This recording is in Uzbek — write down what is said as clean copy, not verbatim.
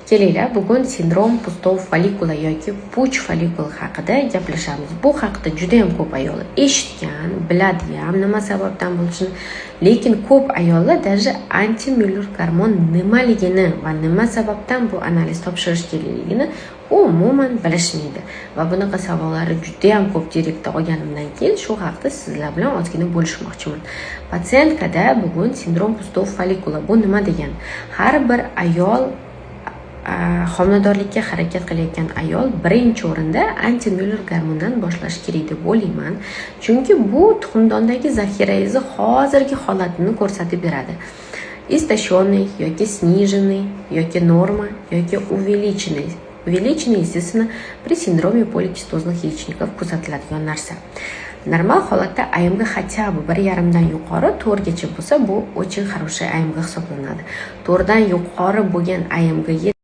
Kelinglar, bugun sindrom pustov follikula yoki puch follikul haqida gaplashamiz. Bu haqida juda ham ko'p ayol eshitgan, biladi ham nima sababdan bo'lishini, lekin ko'p ayollar даже anti-Müller gormon nimaligini va nima sababdan bu analiz topshirish kerakligini umuman bilishmaydi. Va bunaqa savollari juda ham ko'p direktda olganimdan keyin shu haqida sizlar bilan ozgina bo'lishmoqchiman. Patsientkada bugun sindrom pustov follikula bu nima degani? Har bir ayol homiladorlikka harakat qilayotgan ayol birinchi o'rinda anti-Müller gormondan boshlash kerak deb o'ylayman. Chunki bu tuxumdondagi zaxirangizni hozirgi holatini ko'rsatib beradi. Istashonniy yoki сниженный yoki norma yoki увеличенный. Увеличенный, естественно, при синдроме поликистозных яичников kuzatiladigan narsa. Normal holatda AMG хотя бы 1,5 dan yuqori 4 gacha bo'lsa, bu очень хороший AMG hisoblanadi. 4 dan yuqori bo'lgan AMG